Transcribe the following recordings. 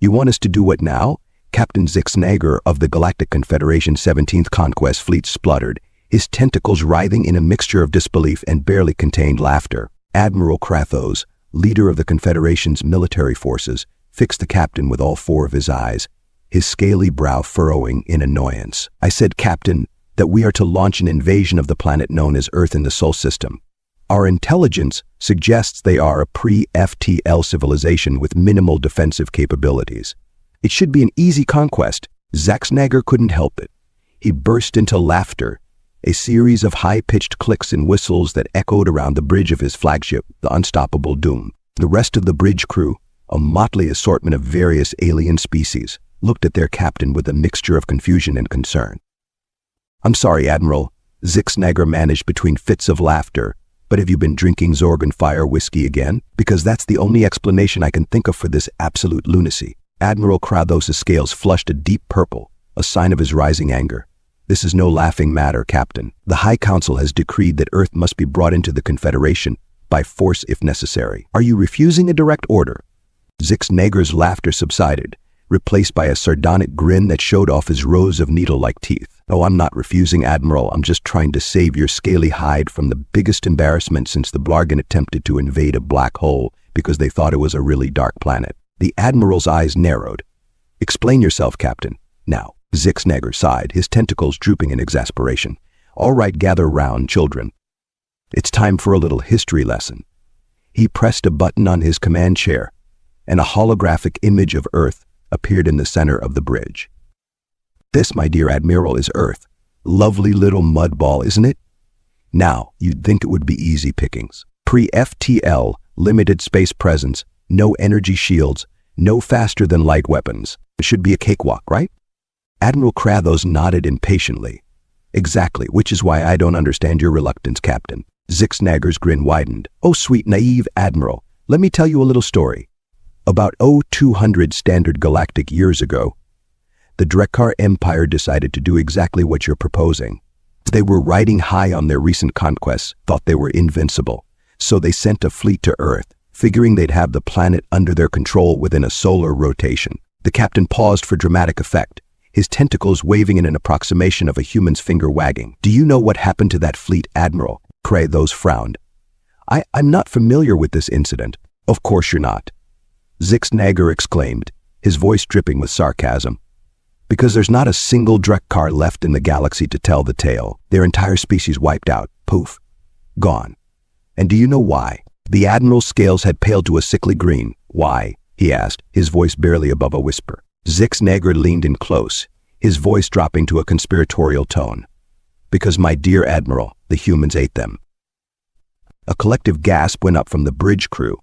You want us to do what now? Captain Zixnager of the Galactic Confederation's 17th Conquest Fleet spluttered, his tentacles writhing in a mixture of disbelief and barely contained laughter. Admiral Krathos, leader of the Confederation's military forces, fixed the captain with all four of his eyes, his scaly brow furrowing in annoyance. I said, Captain, that we are to launch an invasion of the planet known as Earth in the Sol system. Our intelligence suggests they are a pre-FTL civilization with minimal defensive capabilities. It should be an easy conquest. Zixnager couldn't help it. He burst into laughter, a series of high-pitched clicks and whistles that echoed around the bridge of his flagship, the Unstoppable Doom. The rest of the bridge crew, a motley assortment of various alien species, looked at their captain with a mixture of confusion and concern. I'm sorry, Admiral, Zixnager managed between fits of laughter, but have you been drinking Zorgon Fire whiskey again? Because that's the only explanation I can think of for this absolute lunacy. Admiral Krathos' scales flushed a deep purple, a sign of his rising anger. This is no laughing matter, Captain. The High Council has decreed that Earth must be brought into the Confederation, by force if necessary. Are you refusing a direct order? Zixnager's laughter subsided, replaced by a sardonic grin that showed off his rows of needle-like teeth. Oh, I'm not refusing, Admiral. I'm just trying to save your scaly hide from the biggest embarrassment since the Blargan attempted to invade a black hole because they thought it was a really dark planet. The Admiral's eyes narrowed. Explain yourself, Captain. Now. Zixnager sighed, his tentacles drooping in exasperation. All right, gather round, children. It's time for a little history lesson. He pressed a button on his command chair, and a holographic image of Earth appeared in the center of the bridge. This, my dear Admiral, is Earth. Lovely little mud ball, isn't it? Now, you'd think it would be easy pickings. Pre-FTL, limited space presence, no energy shields, no faster-than-light weapons. It should be a cakewalk, right? Admiral Krathos nodded impatiently. Exactly, which is why I don't understand your reluctance, Captain. Zixnager's grin widened. Oh, sweet, naive Admiral, let me tell you a little story. About 200 standard galactic years ago, the Drekkar Empire decided to do exactly what you're proposing. They were riding high on their recent conquests, thought they were invincible, so they sent a fleet to Earth, figuring they'd have the planet under their control within a solar rotation. The captain paused for dramatic effect, his tentacles waving in an approximation of a human's finger wagging. Do you know what happened to that fleet, Admiral? Krathos frowned. I'm not familiar with this incident. Of course you're not. Zixnager exclaimed, his voice dripping with sarcasm. Because there's not a single Drekkar left in the galaxy to tell the tale. Their entire species wiped out. Poof. Gone. And do you know why? The Admiral's scales had paled to a sickly green. Why? He asked, his voice barely above a whisper. Zixnager leaned in close, his voice dropping to a conspiratorial tone. Because, my dear Admiral, the humans ate them. A collective gasp went up from the bridge crew.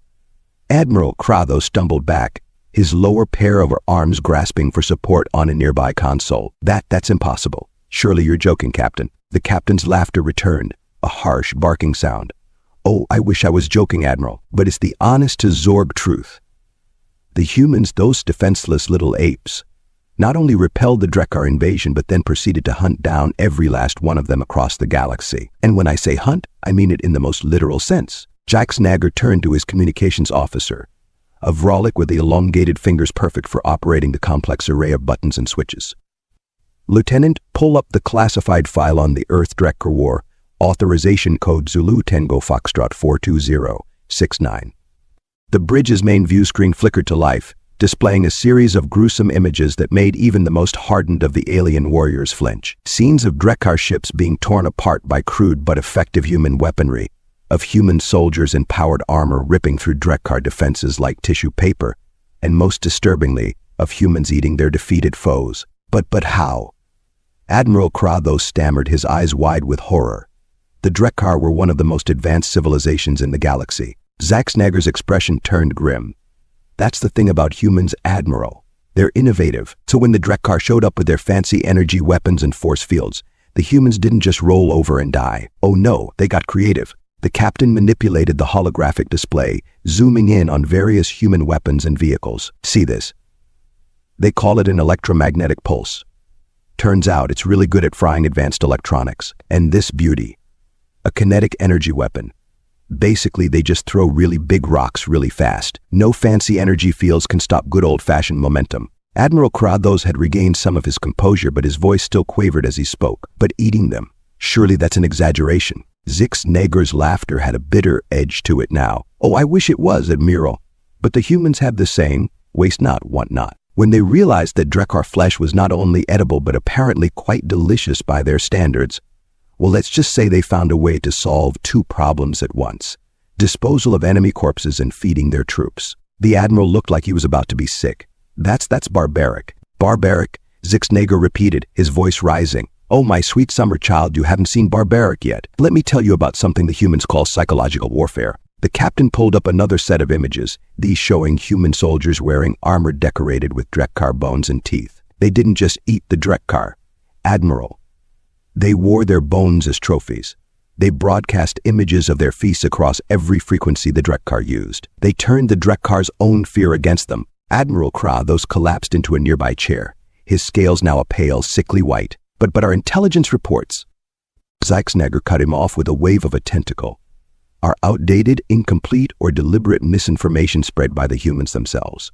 Admiral Krathos stumbled back, his lower pair of arms grasping for support on a nearby console. That's impossible. Surely you're joking, Captain. The captain's laughter returned, a harsh, barking sound. Oh, I wish I was joking, Admiral, but it's the honest-to-Zorg truth. The humans, those defenseless little apes, not only repelled the Drekkar invasion, but then proceeded to hunt down every last one of them across the galaxy. And when I say hunt, I mean it in the most literal sense. Zixnager turned to his communications officer, a Vrolic with the elongated fingers perfect for operating the complex array of buttons and switches. Lieutenant, pull up the classified file on the Earth Drekkar War, authorization code Zulu Tango Foxtrot 42069. The bridge's main view screen flickered to life, displaying a series of gruesome images that made even the most hardened of the alien warriors flinch. Scenes of Drekkar ships being torn apart by crude but effective human weaponry, of human soldiers in powered armor ripping through Drekkar defenses like tissue paper, and most disturbingly, of humans eating their defeated foes. But how? Admiral Krathos stammered, his eyes wide with horror. The Drekkar were one of the most advanced civilizations in the galaxy. Zixnager's expression turned grim. That's the thing about humans, Admiral. They're innovative. So when the Drekkar showed up with their fancy energy weapons and force fields, the humans didn't just roll over and die. Oh no, they got creative. The captain manipulated the holographic display, zooming in on various human weapons and vehicles. See this? They call it an electromagnetic pulse. Turns out it's really good at frying advanced electronics. And this beauty, a kinetic energy weapon. Basically, they just throw really big rocks really fast. No fancy energy fields can stop good old-fashioned momentum. Admiral Krathos had regained some of his composure, but his voice still quavered as he spoke. But eating them? Surely that's an exaggeration. Zixnager's laughter had a bitter edge to it now. Oh, I wish it was, Admiral. But the humans have the saying, waste not, want not. When they realized that Drekar flesh was not only edible but apparently quite delicious by their standards, well, let's just say they found a way to solve two problems at once: disposal of enemy corpses and feeding their troops. The Admiral looked like he was about to be sick. That's barbaric. Barbaric, Zixnager repeated, his voice rising. Oh, my sweet summer child, you haven't seen barbaric yet. Let me tell you about something the humans call psychological warfare. The captain pulled up another set of images, these showing human soldiers wearing armor decorated with Drekar bones and teeth. They didn't just eat the Drekar, Admiral. They wore their bones as trophies. They broadcast images of their feasts across every frequency the Drekar used. They turned the Drekar's own fear against them. Admiral Krathos collapsed into a nearby chair, his scales now a pale, sickly white. But our intelligence reports. Zixnager cut him off with a wave of a tentacle. Our outdated, incomplete, or deliberate misinformation spread by the humans themselves.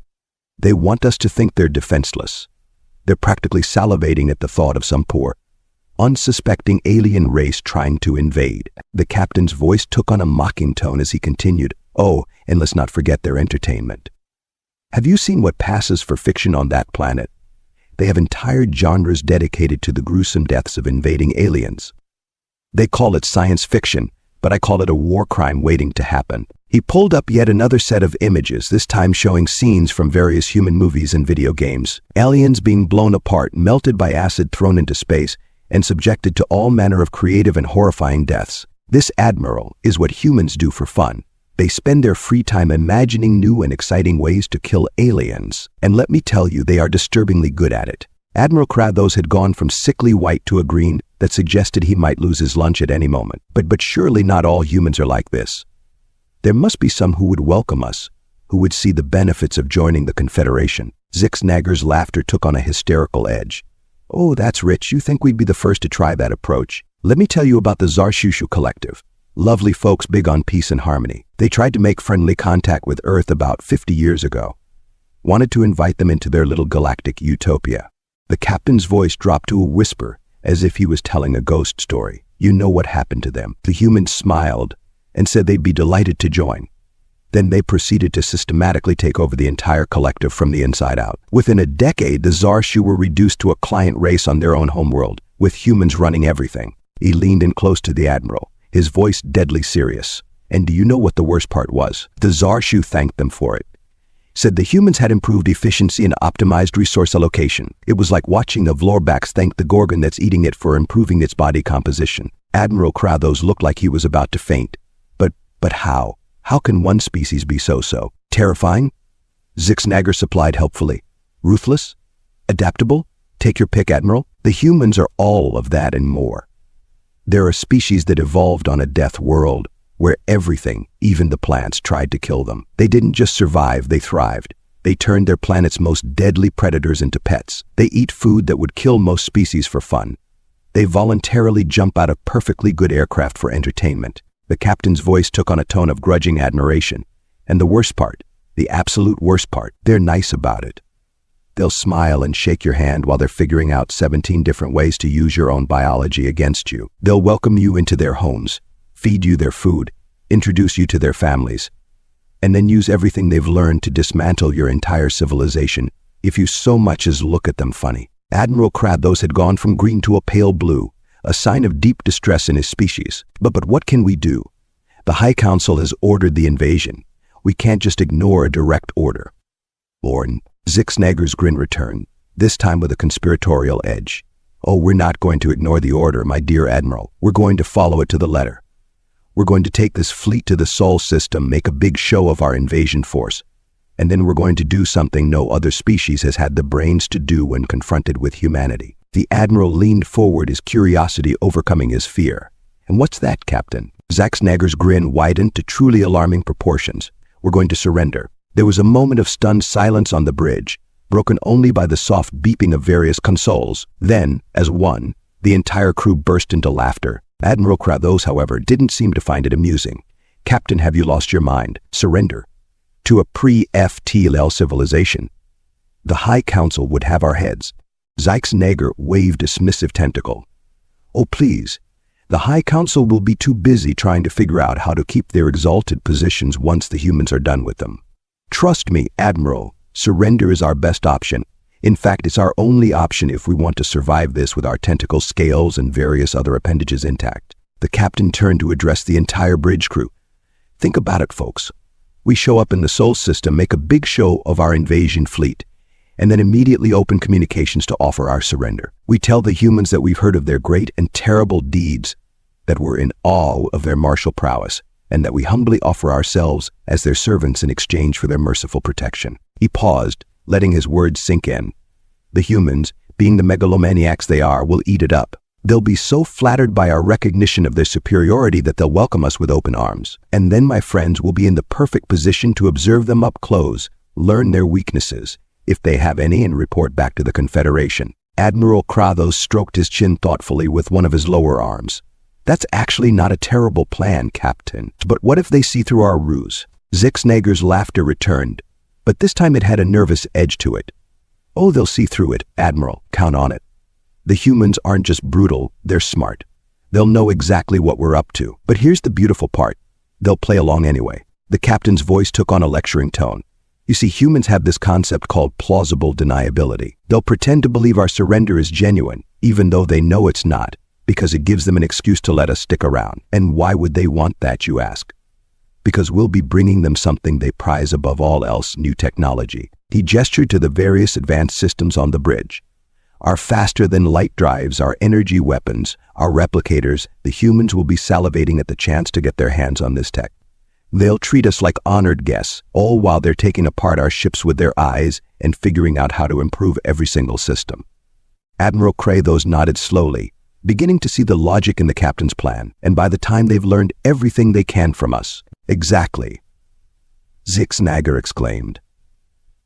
They want us to think they're defenseless. They're practically salivating at the thought of some poor, unsuspecting alien race trying to invade. The captain's voice took on a mocking tone as he continued, oh, and let's not forget their entertainment. Have you seen what passes for fiction on that planet? They have entire genres dedicated to the gruesome deaths of invading aliens. They call it science fiction, but I call it a war crime waiting to happen. He pulled up yet another set of images, this time showing scenes from various human movies and video games. Aliens being blown apart, melted by acid, thrown into space, and subjected to all manner of creative and horrifying deaths. This, Admiral, is what humans do for fun. They spend their free time imagining new and exciting ways to kill aliens. And let me tell you, they are disturbingly good at it. Admiral Krathos had gone from sickly white to a green that suggested he might lose his lunch at any moment. But surely not all humans are like this. There must be some who would welcome us, who would see the benefits of joining the Confederation. Zixnager's laughter took on a hysterical edge. Oh, that's rich. You think we'd be the first to try that approach? Let me tell you about the Zarshushu Collective. Lovely folks big on peace and harmony. They tried to make friendly contact with Earth about 50 years ago. Wanted to invite them into their little galactic utopia. The captain's voice dropped to a whisper, as if he was telling a ghost story. You know what happened to them. The humans smiled and said they'd be delighted to join. Then they proceeded to systematically take over the entire collective from the inside out. Within a decade, the Zarshu were reduced to a client race on their own homeworld, with humans running everything. He leaned in close to the Admiral, his voice deadly serious. And do you know what the worst part was? The Zarshu thanked them for it. Said the humans had improved efficiency and optimized resource allocation. It was like watching the Vlorbax thank the Gorgon that's eating it for improving its body composition. Admiral Krathos looked like he was about to faint. But how? How can one species be so terrifying? Zixnager supplied helpfully. Ruthless? Adaptable? Take your pick, Admiral. The humans are all of that and more. They're a species that evolved on a death world, where everything, even the plants, tried to kill them. They didn't just survive, they thrived. They turned their planet's most deadly predators into pets. They eat food that would kill most species for fun. They voluntarily jump out of perfectly good aircraft for entertainment. The captain's voice took on a tone of grudging admiration. And the worst part, the absolute worst part, they're nice about it. They'll smile and shake your hand while they're figuring out 17 different ways to use your own biology against you. They'll welcome you into their homes, feed you their food, introduce you to their families, and then use everything they've learned to dismantle your entire civilization if you so much as look at them funny. Admiral Krathos had gone from green to a pale blue, a sign of deep distress in his species. But what can we do? The High Council has ordered the invasion. We can't just ignore a direct order. Lorne, Zixnager's grin returned, this time with a conspiratorial edge. Oh, we're not going to ignore the order, my dear Admiral. We're going to follow it to the letter. We're going to take this fleet to the Sol system, make a big show of our invasion force, and then we're going to do something no other species has had the brains to do when confronted with humanity. The Admiral leaned forward, his curiosity overcoming his fear. And what's that, Captain? Zixnager's grin widened to truly alarming proportions. We're going to surrender. There was a moment of stunned silence on the bridge, broken only by the soft beeping of various consoles. Then, as one, the entire crew burst into laughter. Admiral Krathos, however, didn't seem to find it amusing. Captain, have you lost your mind? Surrender. To a pre-FTL civilization. The High Council would have our heads. Six-Nager waved a dismissive tentacle. Oh, please. The High Council will be too busy trying to figure out how to keep their exalted positions once the humans are done with them. Trust me, Admiral, surrender is our best option. In fact, it's our only option if we want to survive this with our tentacle scales and various other appendages intact. The captain turned to address the entire bridge crew. Think about it, folks. We show up in the Sol system, make a big show of our invasion fleet, and then immediately open communications to offer our surrender. We tell the humans that we've heard of their great and terrible deeds, that we're in awe of their martial prowess, and that we humbly offer ourselves as their servants in exchange for their merciful protection. He paused, letting his words sink in. The humans, being the megalomaniacs they are, will eat it up. They'll be so flattered by our recognition of their superiority that they'll welcome us with open arms. And then, my friends, will be in the perfect position to observe them up close, learn their weaknesses, if they have any, and report back to the Confederation. Admiral Krathos stroked his chin thoughtfully with one of his lower arms. That's actually not a terrible plan, Captain. But what if they see through our ruse? Six-Nager's laughter returned, but this time it had a nervous edge to it. Oh, they'll see through it, Admiral. Count on it. The humans aren't just brutal, they're smart. They'll know exactly what we're up to. But here's the beautiful part. They'll play along anyway. The captain's voice took on a lecturing tone. You see, humans have this concept called plausible deniability. They'll pretend to believe our surrender is genuine, even though they know it's not, because it gives them an excuse to let us stick around. And why would they want that, you ask? Because we'll be bringing them something they prize above all else, new technology. He gestured to the various advanced systems on the bridge. Our faster-than-light drives, our energy weapons, our replicators, the humans will be salivating at the chance to get their hands on this tech. They'll treat us like honored guests, all while they're taking apart our ships with their eyes and figuring out how to improve every single system. Admiral Krathos nodded slowly, beginning to see the logic in the captain's plan, and by the time they've learned everything they can from us. Exactly. Six-Nager exclaimed.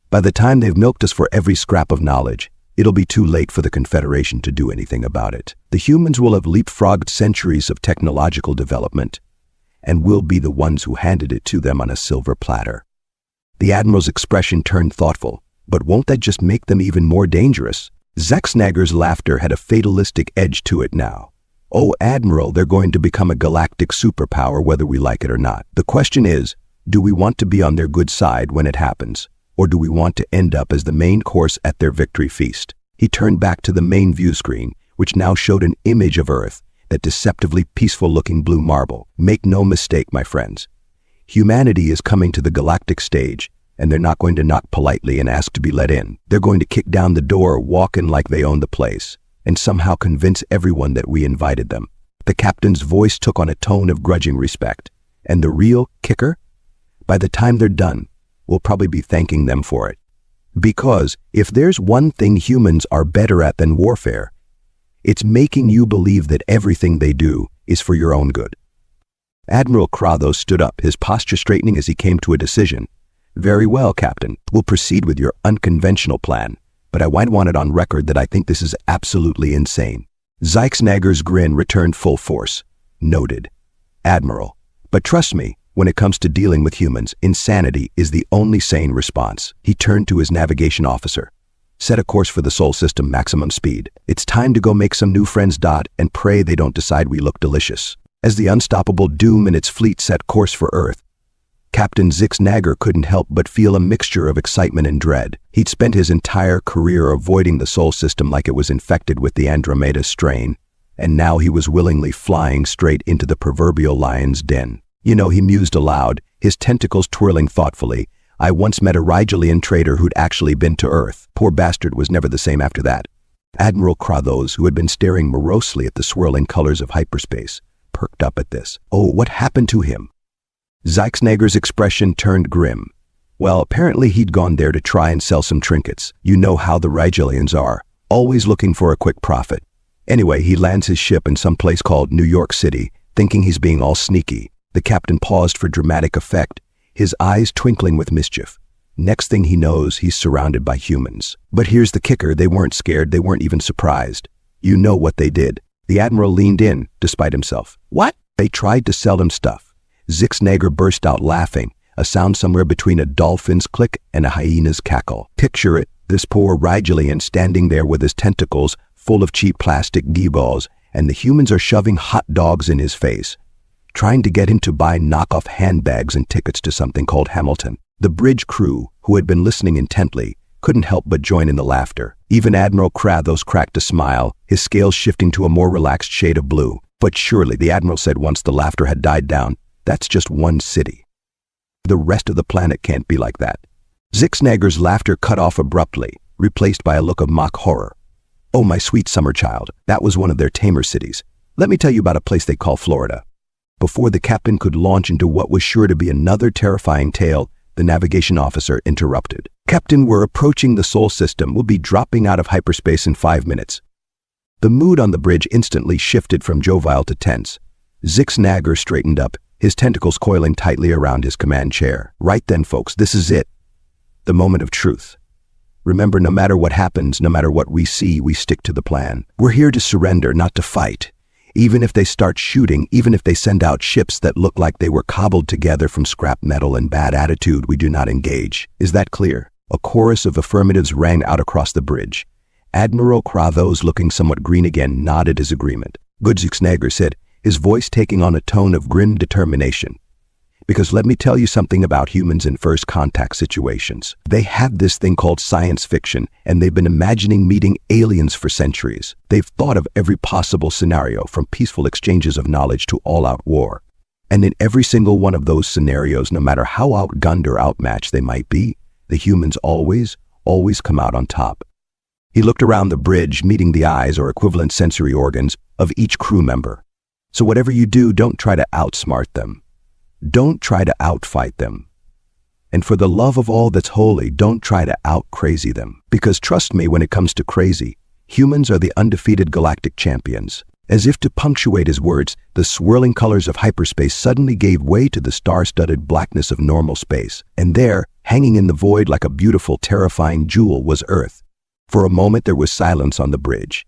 By the time they've milked us for every scrap of knowledge, it'll be too late for the Confederation to do anything about it. The humans will have leapfrogged centuries of technological development, and we'll be the ones who handed it to them on a silver platter. The Admiral's expression turned thoughtful, but won't that just make them even more dangerous? Six-Nager's laughter had a fatalistic edge to it now. Oh, Admiral, they're going to become a galactic superpower whether we like it or not. The question is, do we want to be on their good side when it happens, or do we want to end up as the main course at their victory feast? He turned back to the main view screen, which now showed an image of Earth, that deceptively peaceful-looking blue marble. Make no mistake, my friends. Humanity is coming to the galactic stage, and they're not going to knock politely and ask to be let in. They're going to kick down the door, walk in like they own the place, and somehow convince everyone that we invited them. The captain's voice took on a tone of grudging respect. And the real kicker? By the time they're done, we'll probably be thanking them for it. Because if there's one thing humans are better at than warfare, it's making you believe that everything they do is for your own good. Admiral Krathos stood up, his posture straightening as he came to a decision. Very well, Captain. We'll proceed with your unconventional plan, but I want it on record that I think this is absolutely insane. Six-Nager's grin returned full force. Noted. Admiral. But trust me, when it comes to dealing with humans, insanity is the only sane response. He turned to his navigation officer. Set a course for the Sol system maximum speed. It's time to go make some new friends. And pray they don't decide we look delicious. As the unstoppable Doom and its fleet set course for Earth, Captain Six-Nager couldn't help but feel a mixture of excitement and dread. He'd spent his entire career avoiding the Sol system like it was infected with the Andromeda strain, and now he was willingly flying straight into the proverbial lion's den. You know, he mused aloud, his tentacles twirling thoughtfully. I once met a Rigelian trader who'd actually been to Earth. Poor bastard was never the same after that. Admiral Krathos, who had been staring morosely at the swirling colors of hyperspace, perked up at this. Oh, what happened to him? Six-Nager's expression turned grim. Well, apparently he'd gone there to try and sell some trinkets. You know how the Rigelians are, always looking for a quick profit. Anyway, he lands his ship in some place called New York City, thinking he's being all sneaky. The captain paused for dramatic effect, his eyes twinkling with mischief. Next thing he knows, he's surrounded by humans. But here's the kicker, they weren't scared, they weren't even surprised. You know what they did. The Admiral leaned in, despite himself. What? They tried to sell him stuff. Zixnager burst out laughing, a sound somewhere between a dolphin's click and a hyena's cackle. Picture it, this poor Rigelian standing there with his tentacles full of cheap plastic geeballs, and the humans are shoving hot dogs in his face, trying to get him to buy knockoff handbags and tickets to something called Hamilton. The bridge crew, who had been listening intently, couldn't help but join in the laughter. Even Admiral Krathos cracked a smile, his scales shifting to a more relaxed shade of blue. But surely, the Admiral said once the laughter had died down, that's just one city. The rest of the planet can't be like that. Zixnager's laughter cut off abruptly, replaced by a look of mock horror. Oh, my sweet summer child, that was one of their tamer cities. Let me tell you about a place they call Florida. Before the captain could launch into what was sure to be another terrifying tale, the navigation officer interrupted. Captain, we're approaching the Sol system. We'll be dropping out of hyperspace in 5 minutes. The mood on the bridge instantly shifted from jovial to tense. Zixnager straightened up, his tentacles coiling tightly around his command chair. Right then, folks, this is it. The moment of truth. Remember, no matter what happens, no matter what we see, we stick to the plan. We're here to surrender, not to fight. Even if they start shooting, even if they send out ships that look like they were cobbled together from scrap metal and bad attitude, we do not engage. Is that clear? A chorus of affirmatives rang out across the bridge. Admiral Krathos, looking somewhat green again, nodded his agreement. Good, Zixnager said, his voice taking on a tone of grim determination. Because let me tell you something about humans in first contact situations. They have this thing called science fiction, and they've been imagining meeting aliens for centuries. They've thought of every possible scenario, from peaceful exchanges of knowledge to all-out war. And in every single one of those scenarios, no matter how outgunned or outmatched they might be, the humans always come out on top. He looked around the bridge, meeting the eyes or equivalent sensory organs of each crew member. So whatever you do, don't try to outsmart them. Don't try to outfight them. And for the love of all that's holy, don't try to out-crazy them. Because trust me, when it comes to crazy, humans are the undefeated galactic champions. As if to punctuate his words, the swirling colors of hyperspace suddenly gave way to the star-studded blackness of normal space. And there, hanging in the void like a beautiful, terrifying jewel, was Earth. For a moment there was silence on the bridge.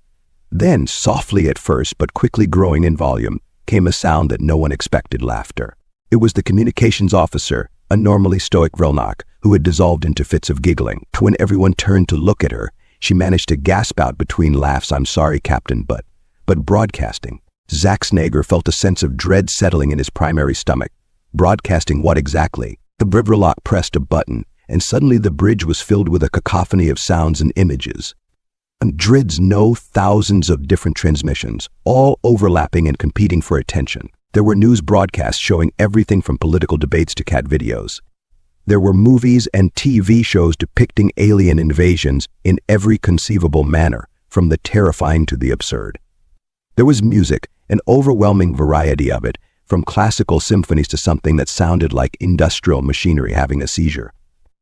Then, softly at first, but quickly growing in volume, came a sound that no one expected: laughter. It was the communications officer, a normally stoic Vrelnak, who had dissolved into fits of giggling. When everyone turned to look at her, she managed to gasp out between laughs, "I'm sorry, Captain, but broadcasting." Zixnager felt a sense of dread settling in his primary stomach. Broadcasting what exactly? The Vrelnak pressed a button, and suddenly the bridge was filled with a cacophony of sounds and images. Hundreds, no thousands of different transmissions, all overlapping and competing for attention. There were news broadcasts showing everything from political debates to cat videos. There were movies and TV shows depicting alien invasions in every conceivable manner, from the terrifying to the absurd. There was music, an overwhelming variety of it, from classical symphonies to something that sounded like industrial machinery having a seizure.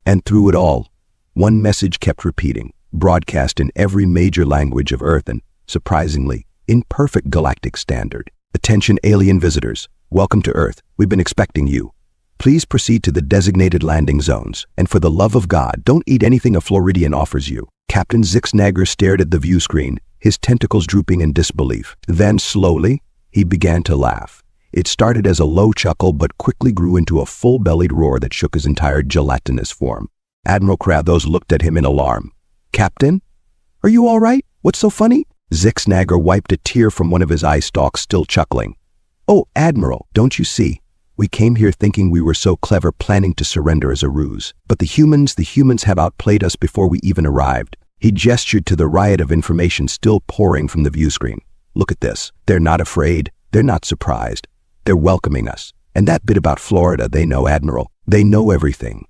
And through it all, one message kept repeating, broadcast in every major language of Earth and, surprisingly, in perfect galactic standard. Attention alien visitors, welcome to Earth. We've been expecting you. Please proceed to the designated landing zones, and for the love of God, don't eat anything a Floridian offers you. Captain Zixnager stared at the view screen, his tentacles drooping in disbelief. Then, slowly, he began to laugh. It started as a low chuckle, but quickly grew into a full-bellied roar that shook his entire gelatinous form. Admiral Krathos looked at him in alarm. "Captain? Are you all right? What's so funny?" Zixnager wiped a tear from one of his eye stalks, still chuckling. "Oh, Admiral, don't you see? We came here thinking we were so clever, planning to surrender as a ruse. But the humans have outplayed us before we even arrived." He gestured to the riot of information still pouring from the view screen. "Look at this. They're not afraid. They're not surprised. They're welcoming us. And that bit about Florida, they know, Admiral. They know everything.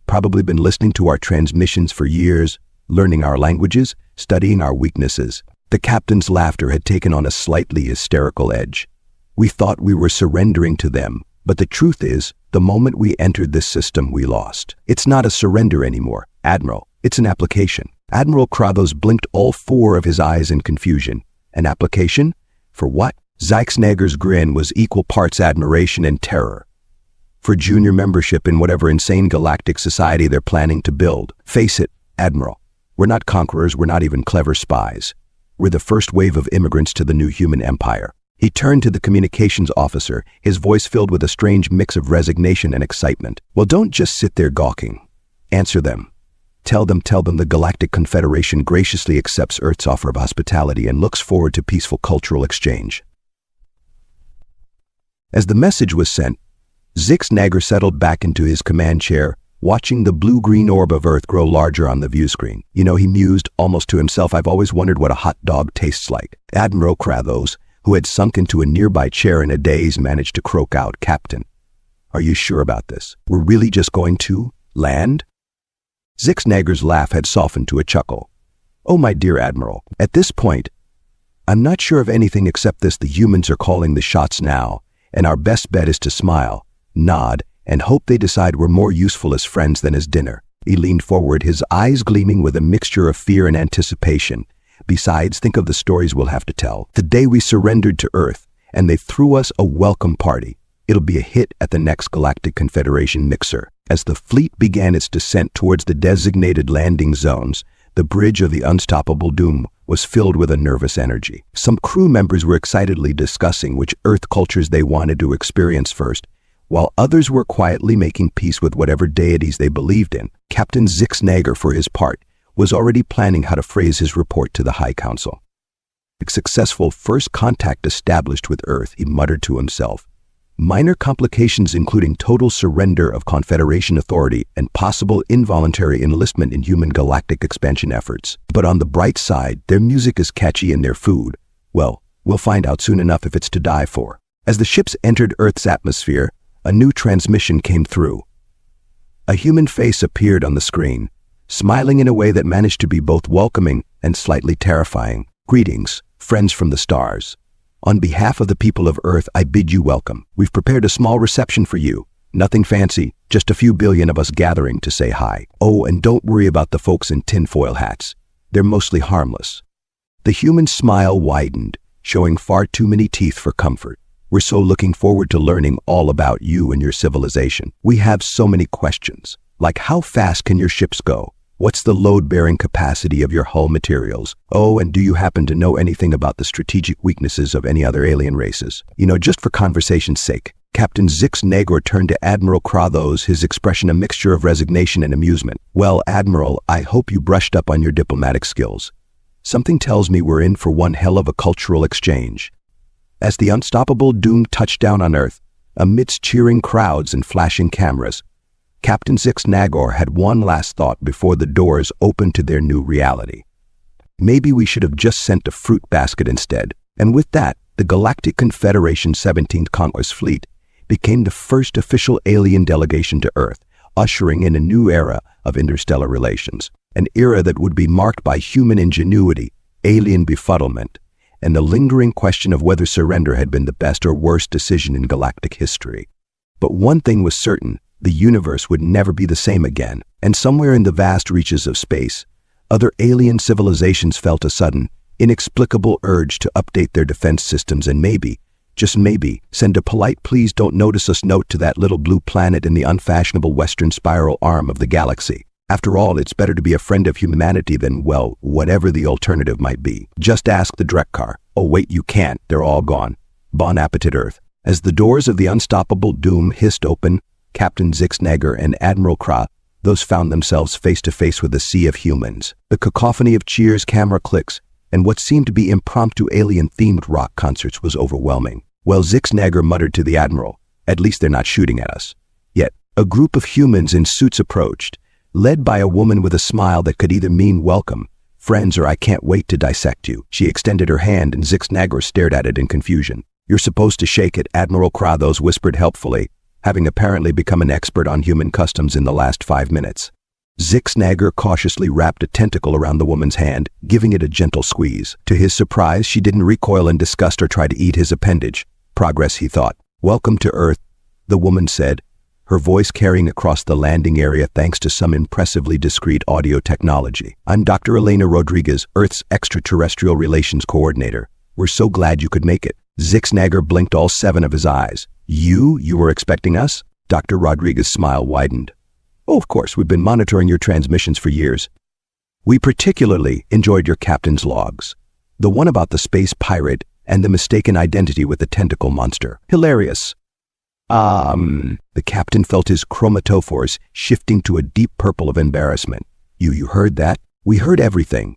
Probably been listening to our transmissions for years, learning our languages, studying our weaknesses." The captain's laughter had taken on a slightly hysterical edge. "We thought we were surrendering to them, but the truth is, the moment we entered this system, we lost. It's not a surrender anymore, Admiral. It's an application." Admiral Krathos blinked all four of his eyes in confusion. An application? For what? Zixnager's grin was equal parts admiration and terror. For junior membership in whatever insane galactic society they're planning to build. Face it, Admiral, we're not conquerors, we're not even clever spies. We're the first wave of immigrants to the new human empire. He turned to the communications officer, his voice filled with a strange mix of resignation and excitement. Well, don't just sit there gawking. Answer them. Tell them the Galactic Confederation graciously accepts Earth's offer of hospitality and looks forward to peaceful cultural exchange. As the message was sent, Zixnager settled back into his command chair, watching the blue-green orb of Earth grow larger on the view screen. He mused, almost to himself, I've always wondered what a hot dog tastes like. Admiral Krathos, who had sunk into a nearby chair in a daze, managed to croak out, Captain, are you sure about this? We're really just going to land? Zixnager's laugh had softened to a chuckle. Oh, my dear Admiral, at this point, I'm not sure of anything except this: the humans are calling the shots now, and our best bet is to smile, nod, and hope they decide we're more useful as friends than as dinner. He leaned forward, his eyes gleaming with a mixture of fear and anticipation. Besides, think of the stories we'll have to tell. The day we surrendered to Earth, and they threw us a welcome party. It'll be a hit at the next Galactic Confederation mixer. As the fleet began its descent towards the designated landing zones, the bridge of the Unstoppable Doom was filled with a nervous energy. Some crew members were excitedly discussing which Earth cultures they wanted to experience first, while others were quietly making peace with whatever deities they believed in. Captain Zixnager, for his part, was already planning how to phrase his report to the High Council. A successful first contact established with Earth, he muttered to himself. Minor complications including total surrender of Confederation authority and possible involuntary enlistment in human galactic expansion efforts. But on the bright side, their music is catchy and their food, well, we'll find out soon enough if it's to die for. As the ships entered Earth's atmosphere, a new transmission came through. A human face appeared on the screen, smiling in a way that managed to be both welcoming and slightly terrifying. Greetings, friends from the stars. On behalf of the people of Earth, I bid you welcome. We've prepared a small reception for you. Nothing fancy, just a few billion of us gathering to say hi. Oh, and don't worry about the folks in tinfoil hats. They're mostly harmless. The human smile widened, showing far too many teeth for comfort. We're so looking forward to learning all about you and your civilization. We have so many questions, like how fast can your ships go? What's the load-bearing capacity of your hull materials? Oh, and do you happen to know anything about the strategic weaknesses of any other alien races? Just for conversation's sake. Captain Zixnager turned to Admiral Krathos, his expression a mixture of resignation and amusement. Well, Admiral, I hope you brushed up on your diplomatic skills. Something tells me we're in for one hell of a cultural exchange. As the Unstoppable Doom touched down on Earth, amidst cheering crowds and flashing cameras, Captain Zixnager had one last thought before the doors opened to their new reality. Maybe we should have just sent a fruit basket instead. And with that, the Galactic Confederation 17th Conquest Fleet became the first official alien delegation to Earth, ushering in a new era of interstellar relations, an era that would be marked by human ingenuity, alien befuddlement, and the lingering question of whether surrender had been the best or worst decision in galactic history. But one thing was certain: the universe would never be the same again, and somewhere in the vast reaches of space, other alien civilizations felt a sudden, inexplicable urge to update their defense systems and maybe, just maybe, send a polite "please don't notice us" note to that little blue planet in the unfashionable western spiral arm of the galaxy. After all, it's better to be a friend of humanity than, well, whatever the alternative might be. Just ask the Drekkar. Oh wait, you can't, they're all gone. Bon appetit, Earth. As the doors of the Unstoppable Doom hissed open, Captain Zixnager and Admiral Krathos found themselves face to face with a sea of humans. The cacophony of cheers, camera clicks, and what seemed to be impromptu alien-themed rock concerts was overwhelming. Well, Zixnager muttered to the Admiral, at least they're not shooting at us. Yet, a group of humans in suits approached, led by a woman with a smile that could either mean welcome, friends, or I can't wait to dissect you. She extended her hand and Zixnager stared at it in confusion. You're supposed to shake it, Admiral Krathos whispered helpfully, having apparently become an expert on human customs in the last 5 minutes. Zixnager cautiously wrapped a tentacle around the woman's hand, giving it a gentle squeeze. To his surprise, she didn't recoil in disgust or try to eat his appendage. Progress, he thought. Welcome to Earth, the woman said, her voice carrying across the landing area thanks to some impressively discreet audio technology. I'm Dr. Elena Rodriguez, Earth's Extraterrestrial Relations Coordinator. We're so glad you could make it. Zixnager blinked all 7 of his eyes. You were expecting us? Dr. Rodriguez's smile widened. Oh, of course, we've been monitoring your transmissions for years. We particularly enjoyed your captain's logs. The one about the space pirate and the mistaken identity with the tentacle monster. Hilarious. The captain felt his chromatophores shifting to a deep purple of embarrassment. You heard that? We heard everything,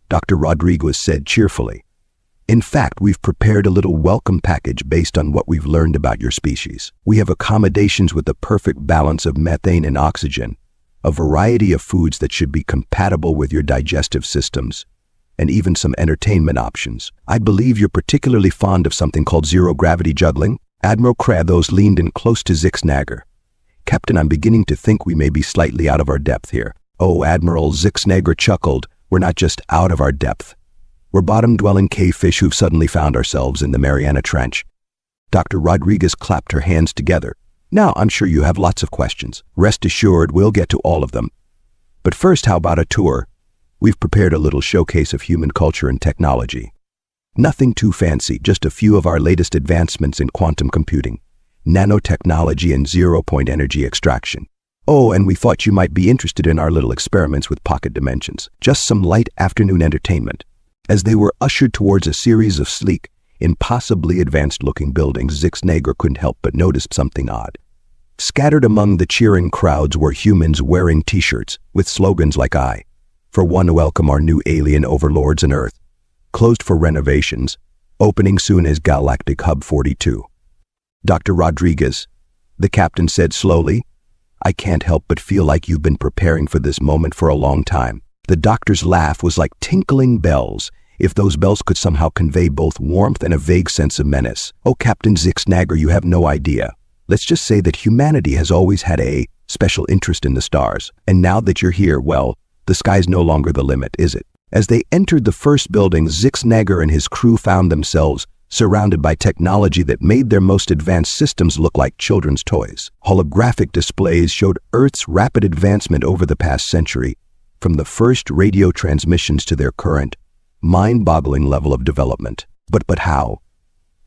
Dr. Rodriguez said cheerfully. In fact, we've prepared a little welcome package based on what we've learned about your species. We have accommodations with the perfect balance of methane and oxygen, a variety of foods that should be compatible with your digestive systems, and even some entertainment options. I believe you're particularly fond of something called zero-gravity juggling. Admiral Krathos leaned in close to Zixnager. Captain, I'm beginning to think we may be slightly out of our depth here. Oh, Admiral, Zixnager chuckled. We're not just out of our depth. We're bottom-dwelling cave fish who've suddenly found ourselves in the Mariana Trench. Dr. Rodriguez clapped her hands together. Now, I'm sure you have lots of questions. Rest assured, we'll get to all of them. But first, how about a tour? We've prepared a little showcase of human culture and technology. Nothing too fancy, just a few of our latest advancements in quantum computing, nanotechnology, and zero-point energy extraction. Oh, and we thought you might be interested in our little experiments with pocket dimensions. Just some light afternoon entertainment. As they were ushered towards a series of sleek, impossibly advanced-looking buildings, Zixnager couldn't help but notice something odd. Scattered among the cheering crowds were humans wearing T-shirts with slogans like for one, welcome our new alien overlords on Earth. Closed for renovations, opening soon as Galactic Hub 42. Dr. Rodriguez, the captain said slowly, I can't help but feel like you've been preparing for this moment for a long time. The doctor's laugh was like tinkling bells, if those bells could somehow convey both warmth and a vague sense of menace. Oh, Captain Zixnager, you have no idea. Let's just say that humanity has always had a special interest in the stars. And now that you're here, well, the sky's no longer the limit, is it? As they entered the first building, Zixnager and his crew found themselves surrounded by technology that made their most advanced systems look like children's toys. Holographic displays showed Earth's rapid advancement over the past century, from the first radio transmissions to their current, mind-boggling level of development. But how?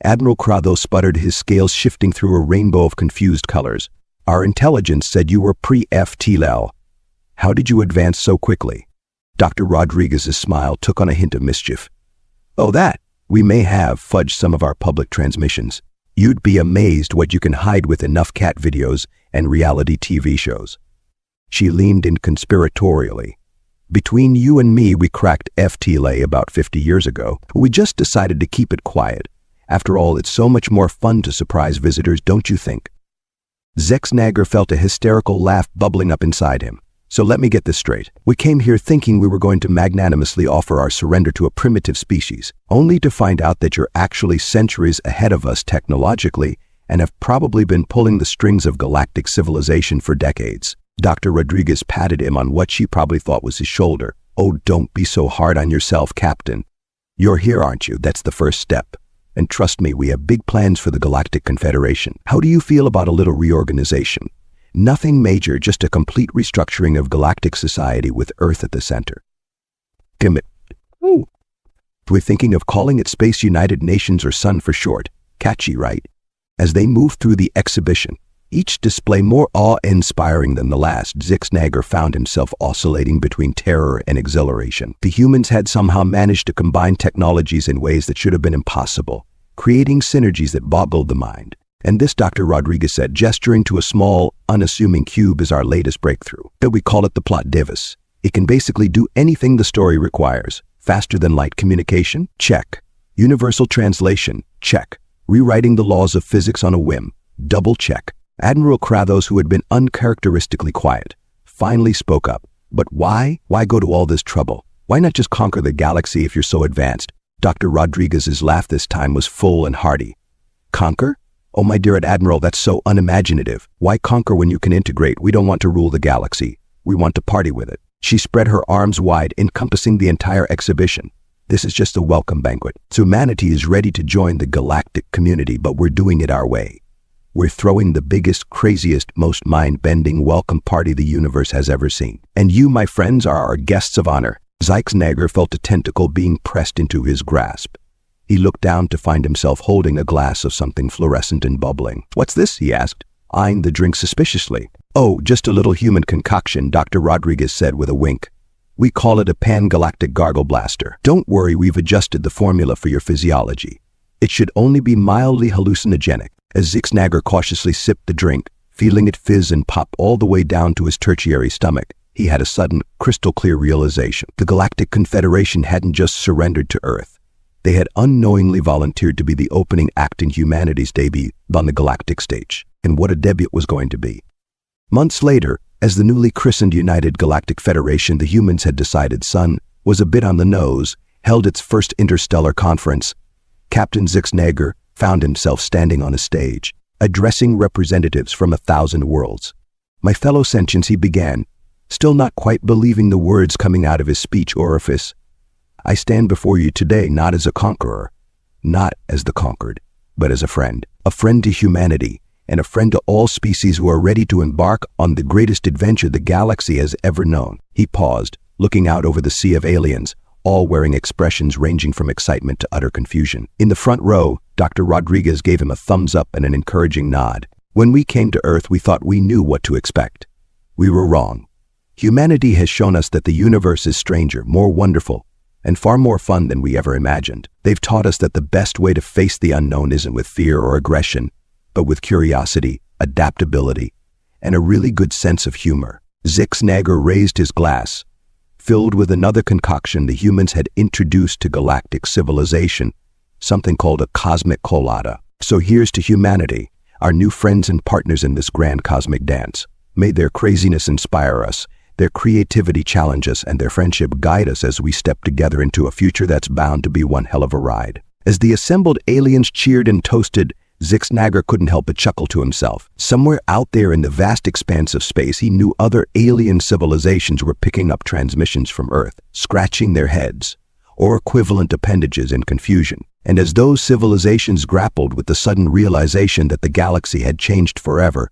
Admiral Krathos sputtered, his scales shifting through a rainbow of confused colors. Our intelligence said you were pre-FTLL. How did you advance so quickly? Dr. Rodriguez's smile took on a hint of mischief. Oh, that. We may have fudged some of our public transmissions. You'd be amazed what you can hide with enough cat videos and reality TV shows. She leaned in conspiratorially. Between you and me, we cracked FTLA about 50 years ago. We just decided to keep it quiet. After all, it's so much more fun to surprise visitors, don't you think? Zixnager felt a hysterical laugh bubbling up inside him. So let me get this straight. We came here thinking we were going to magnanimously offer our surrender to a primitive species, only to find out that you're actually centuries ahead of us technologically and have probably been pulling the strings of galactic civilization for decades. Dr. Rodriguez patted him on what she probably thought was his shoulder. Oh, don't be so hard on yourself, Captain. You're here, aren't you? That's the first step. And trust me, we have big plans for the Galactic Confederation. How do you feel about a little reorganization? Nothing major, just a complete restructuring of galactic society with Earth at the center. We're thinking of calling it Space United Nations, or SUN for short. Catchy, right? As they moved through the exhibition, each display more awe-inspiring than the last, Zixnager found himself oscillating between terror and exhilaration. The humans had somehow managed to combine technologies in ways that should have been impossible, creating synergies that boggled the mind. And this, Dr. Rodriguez said, gesturing to a small, unassuming cube, is our latest breakthrough. We call it the plot device. It can basically do anything the story requires. Faster than light communication? Check. Universal translation? Check. Rewriting the laws of physics on a whim? Double check. Admiral Krathos, who had been uncharacteristically quiet, finally spoke up. But why? Why go to all this trouble? Why not just conquer the galaxy if you're so advanced? Dr. Rodriguez's laugh this time was full and hearty. Conquer? Oh, my dear Admiral, that's so unimaginative. Why conquer when you can integrate? We don't want to rule the galaxy. We want to party with it. She spread her arms wide, encompassing the entire exhibition. This is just a welcome banquet. Humanity is ready to join the galactic community, but we're doing it our way. We're throwing the biggest, craziest, most mind-bending welcome party the universe has ever seen. And you, my friends, are our guests of honor. Zixnager felt a tentacle being pressed into his grasp. He looked down to find himself holding a glass of something fluorescent and bubbling. What's this? He asked, eyeing the drink suspiciously. Oh, just a little human concoction, Dr. Rodriguez said with a wink. We call it a pan-galactic gargle blaster. Don't worry, we've adjusted the formula for your physiology. It should only be mildly hallucinogenic. As Zixnager cautiously sipped the drink, feeling it fizz and pop all the way down to his tertiary stomach, he had a sudden, crystal-clear realization. The Galactic Confederation hadn't just surrendered to Earth. They had unknowingly volunteered to be the opening act in humanity's debut on the galactic stage. And what a debut it was going to be. Months later, as the newly christened United Galactic Federation the humans had decided Sun was a bit on the nose, held its first Interstellar conference, Captain Zixnager found himself standing on a stage, addressing representatives from 1,000 worlds. "My fellow sentients," he began, still not quite believing the words coming out of his speech orifice, "I stand before you today not as a conqueror, not as the conquered, but as a friend to humanity, and a friend to all species who are ready to embark on the greatest adventure the galaxy has ever known." He paused, looking out over the sea of aliens, all wearing expressions ranging from excitement to utter confusion. In the front row, Dr. Rodriguez gave him a thumbs up and an encouraging nod. "When we came to Earth, we thought we knew what to expect. We were wrong. Humanity has shown us that the universe is stranger, more wonderful, and far more fun than we ever imagined. They've taught us that the best way to face the unknown isn't with fear or aggression, but with curiosity, adaptability, and a really good sense of humor." Zixnager raised his glass, filled with another concoction the humans had introduced to galactic civilization, something called a cosmic colada. "So here's to humanity, our new friends and partners in this grand cosmic dance. May their craziness inspire us, their creativity challenge us, and their friendship guide us as we step together into a future that's bound to be one hell of a ride." As the assembled aliens cheered and toasted, Zixnager couldn't help but chuckle to himself. Somewhere out there in the vast expanse of space, he knew other alien civilizations were picking up transmissions from Earth, scratching their heads, or equivalent appendages in confusion. And as those civilizations grappled with the sudden realization that the galaxy had changed forever,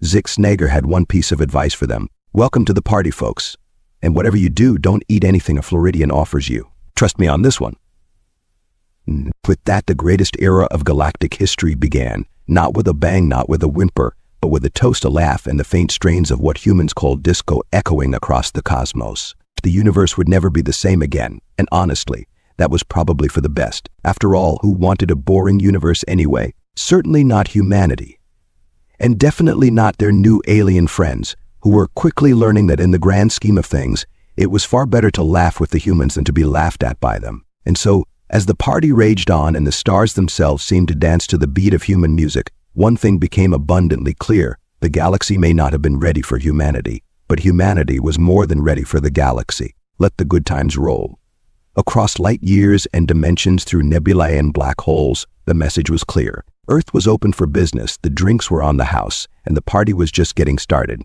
Zixnager had one piece of advice for them. "Welcome to the party, folks. And whatever you do, don't eat anything a Floridian offers you. Trust me on this one." With that, the greatest era of galactic history began, not with a bang, not with a whimper, but with a toast, a laugh, and the faint strains of what humans call disco echoing across the cosmos. The universe would never be the same again, and honestly, that was probably for the best. After all, who wanted a boring universe anyway? Certainly not humanity. And definitely not their new alien friends, who were quickly learning that in the grand scheme of things, it was far better to laugh with the humans than to be laughed at by them. And so, as the party raged on and the stars themselves seemed to dance to the beat of human music, one thing became abundantly clear. The galaxy may not have been ready for humanity, but humanity was more than ready for the galaxy. Let the good times roll. Across light years and dimensions, through nebulae and black holes, the message was clear. Earth was open for business, the drinks were on the house, and the party was just getting started.